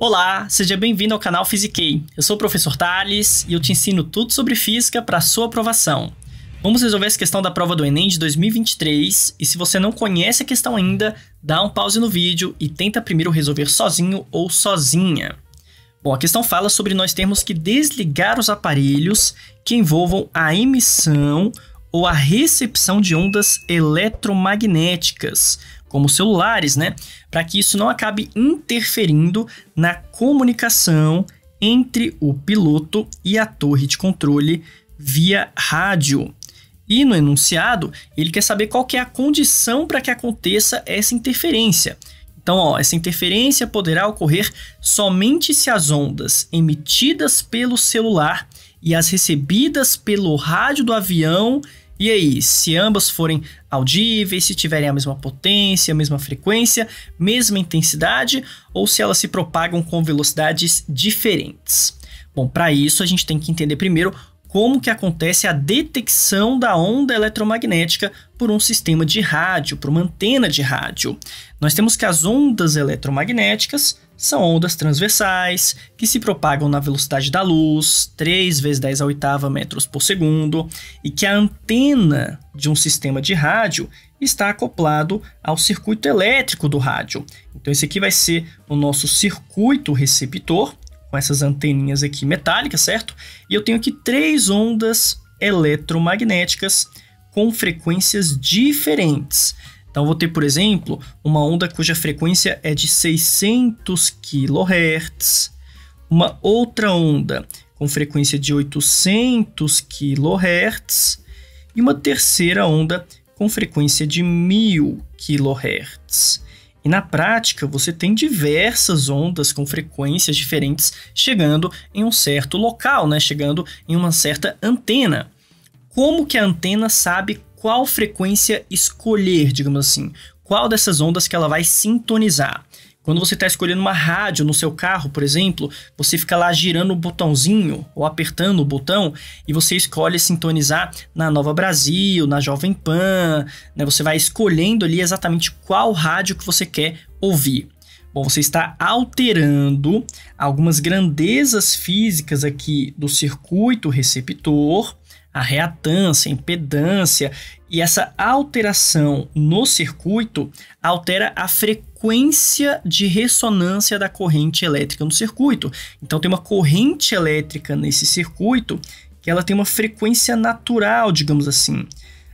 Olá, seja bem-vindo ao canal Physiquei. Eu sou o professor Thales e eu te ensino tudo sobre física para sua aprovação. Vamos resolver essa questão da prova do Enem de 2023 e se você não conhece a questão ainda, dá um pause no vídeo e tenta primeiro resolver sozinho ou sozinha. Bom, a questão fala sobre nós termos que desligar os aparelhos que envolvam a emissão ou a recepção de ondas eletromagnéticas, como celulares, né? Para que isso não acabe interferindo na comunicação entre o piloto e a torre de controle via rádio. E no enunciado, ele quer saber qual que é a condição para que aconteça essa interferência. Então, essa interferência poderá ocorrer somente se as ondas emitidas pelo celular e as recebidas pelo rádio do avião, e aí, se ambas forem audíveis, se tiverem a mesma potência, a mesma frequência, mesma intensidade, ou se elas se propagam com velocidades diferentes. Bom, para isso a gente tem que entender primeiro como que acontece a detecção da onda eletromagnética por um sistema de rádio, por uma antena de rádio. Nós temos que as ondas eletromagnéticas são ondas transversais que se propagam na velocidade da luz, 3 vezes 10 à oitava metros por segundo, e que a antena de um sistema de rádio está acoplado ao circuito elétrico do rádio. Então esse aqui vai ser o nosso circuito receptor, com essas anteninhas aqui metálicas, certo? E eu tenho aqui 3 ondas eletromagnéticas com frequências diferentes. Então, vou ter, por exemplo, uma onda cuja frequência é de 600 kHz, uma outra onda com frequência de 800 kHz e uma terceira onda com frequência de 1000 kHz. E na prática, você tem diversas ondas com frequências diferentes chegando em um certo local, né? Chegando em uma certa antena. Como que a antena sabe qual frequência escolher, digamos assim? Qual dessas ondas que ela vai sintonizar? Quando você está escolhendo uma rádio no seu carro, por exemplo, você fica lá girando o botãozinho ou apertando o botão e você escolhe sintonizar na Nova Brasil, na Jovem Pan, né? Você vai escolhendo ali exatamente qual rádio que você quer ouvir. Bom, você está alterando algumas grandezas físicas aqui do circuito receptor, a reatância, a impedância, e essa alteração no circuito altera a frequência de ressonância da corrente elétrica no circuito. Então tem uma corrente elétrica nesse circuito que ela tem uma frequência natural, digamos assim.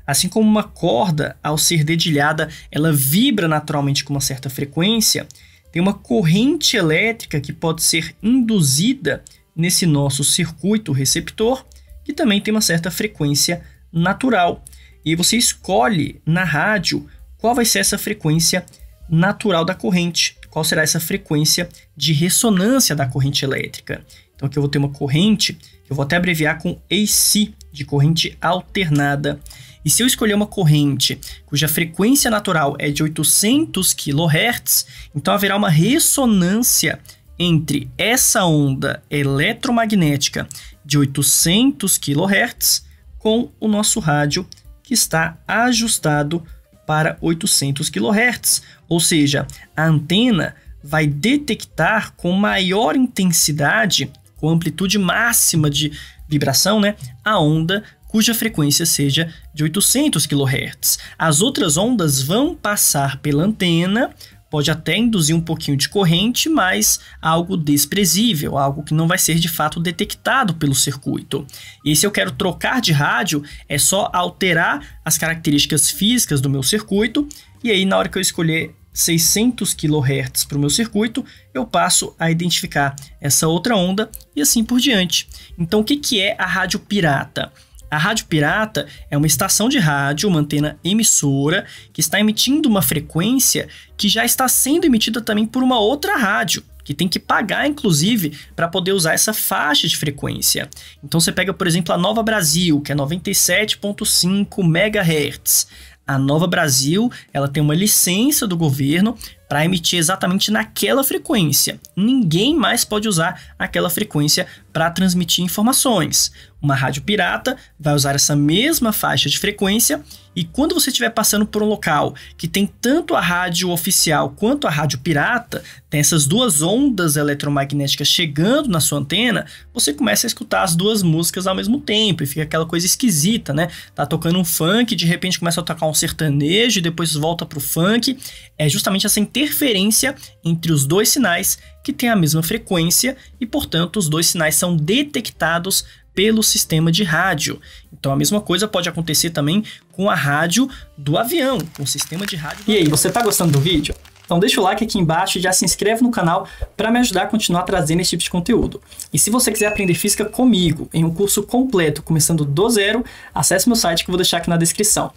Assim como uma corda, ao ser dedilhada, ela vibra naturalmente com uma certa frequência, tem uma corrente elétrica que pode ser induzida nesse nosso circuito receptor, que também tem uma certa frequência natural. E aí você escolhe na rádio qual vai ser essa frequência natural da corrente, qual será essa frequência de ressonância da corrente elétrica. Então aqui eu vou ter uma corrente, que eu vou até abreviar com AC, de corrente alternada. E se eu escolher uma corrente cuja frequência natural é de 800 kHz, então haverá uma ressonância entre essa onda eletromagnética de 800 kHz com o nosso rádio que está ajustado para 800 kHz. Ou seja, a antena vai detectar com maior intensidade, com amplitude máxima de vibração, né, a onda cuja frequência seja de 800 kHz. As outras ondas vão passar pela antena, pode até induzir um pouquinho de corrente, mas algo desprezível, algo que não vai ser de fato detectado pelo circuito. E se eu quero trocar de rádio, é só alterar as características físicas do meu circuito, e aí na hora que eu escolher 600 kHz para o meu circuito, eu passo a identificar essa outra onda e assim por diante. Então o que é a rádio pirata? A rádio pirata é uma estação de rádio, uma antena emissora, que está emitindo uma frequência que já está sendo emitida também por uma outra rádio, que tem que pagar, inclusive, para poder usar essa faixa de frequência. Então você pega, por exemplo, a Nova Brasil, que é 97,5 MHz. A Nova Brasil, ela tem uma licença do governo para emitir exatamente naquela frequência. Ninguém mais pode usar aquela frequência para transmitir informações. Uma rádio pirata vai usar essa mesma faixa de frequência e quando você estiver passando por um local que tem tanto a rádio oficial quanto a rádio pirata, tem essas duas ondas eletromagnéticas chegando na sua antena, você começa a escutar as duas músicas ao mesmo tempo e fica aquela coisa esquisita, né? Tá tocando um funk, de repente começa a tocar um sertanejo e depois volta pro funk. É justamente essa interferência entre os dois sinais que tem a mesma frequência e, portanto, os dois sinais são detectados pelo sistema de rádio. Então a mesma coisa pode acontecer também com a rádio do avião, com o sistema de rádio do avião. E aí, você tá gostando do vídeo? Então deixa o like aqui embaixo e já se inscreve no canal para me ajudar a continuar trazendo esse tipo de conteúdo. E se você quiser aprender física comigo em um curso completo, começando do zero, acesse meu site que eu vou deixar aqui na descrição.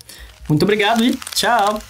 Muito obrigado e tchau!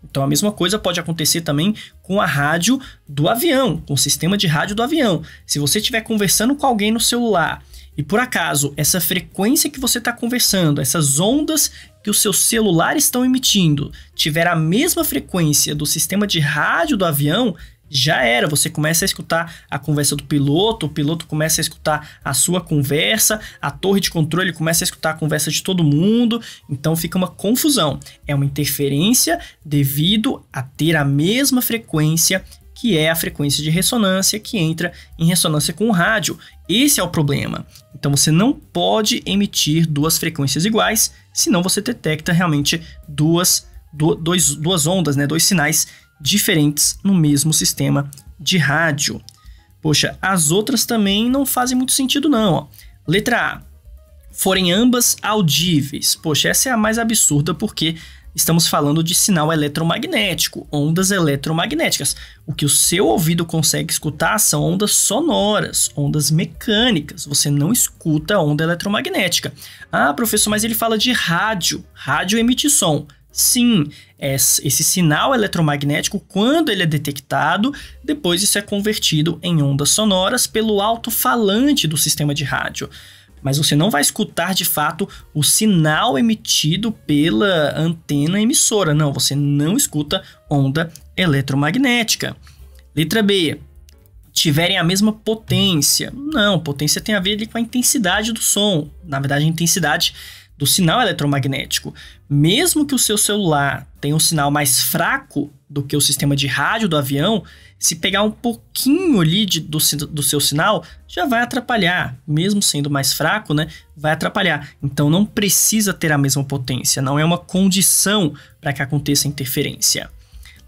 Então a mesma coisa pode acontecer também com a rádio do avião, com o sistema de rádio do avião. Se você estiver conversando com alguém no celular e por acaso essa frequência que você está conversando, essas ondas que os seus celulares estão emitindo, tiver a mesma frequência do sistema de rádio do avião, já era, você começa a escutar a conversa do piloto, o piloto começa a escutar a sua conversa, a torre de controle começa a escutar a conversa de todo mundo, então fica uma confusão. É uma interferência devido a ter a mesma frequência, que é a frequência de ressonância que entra em ressonância com o rádio. Esse é o problema. Então você não pode emitir duas frequências iguais, senão você detecta realmente duas ondas, né? Dois sinais diferentes no mesmo sistema de rádio. Poxa, as outras também não fazem muito sentido não, ó. Letra A, forem ambas audíveis. Poxa, essa é a mais absurda porque estamos falando de sinal eletromagnético, ondas eletromagnéticas. O que o seu ouvido consegue escutar são ondas sonoras, ondas mecânicas. Você não escuta a onda eletromagnética. Ah, professor, mas ele fala de rádio. Rádio emite som. Sim, esse sinal eletromagnético, quando ele é detectado, depois isso é convertido em ondas sonoras pelo alto-falante do sistema de rádio. Mas você não vai escutar de fato o sinal emitido pela antena emissora. Não, você não escuta onda eletromagnética. Letra B. Tiverem a mesma potência. Não, potência tem a ver ali com a intensidade do som. Na verdade, a intensidade do sinal eletromagnético. Mesmo que o seu celular tenha um sinal mais fraco do que o sistema de rádio do avião, se pegar um pouquinho ali do seu sinal, já vai atrapalhar. Mesmo sendo mais fraco, né, vai atrapalhar. Então não precisa ter a mesma potência, não é uma condição para que aconteça interferência.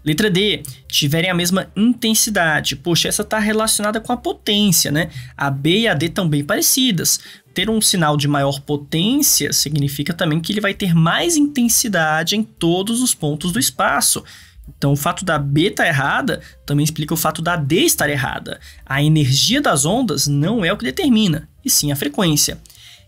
Letra D, tiverem a mesma intensidade. Poxa, essa está relacionada com a potência, né? A B e a D estão bem parecidas. Ter um sinal de maior potência significa também que ele vai ter mais intensidade em todos os pontos do espaço. Então, o fato da B estar errada também explica o fato da D estar errada. A energia das ondas não é o que determina, e sim a frequência.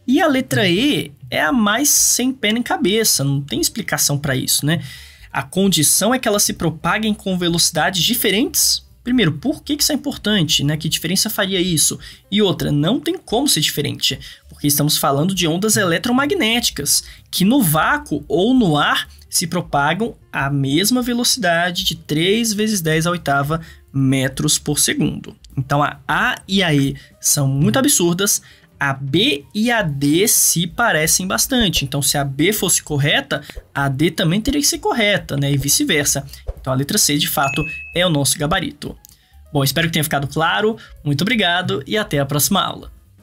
E a letra E é a mais sem pé nem cabeça, não tem explicação para isso, né? A condição é que elas se propaguem com velocidades diferentes. Primeiro, por que isso é importante, né? Que diferença faria isso? E outra, não tem como ser diferente, porque estamos falando de ondas eletromagnéticas, que no vácuo ou no ar se propagam à mesma velocidade de 3 vezes 10 à oitava metros por segundo. Então a A e a E são muito absurdas, a B e a D se parecem bastante. Então se a B fosse correta, a D também teria que ser correta, né? E vice-versa. Então a letra C, de fato, é o nosso gabarito. Bom, espero que tenha ficado claro. Muito obrigado e até a próxima aula.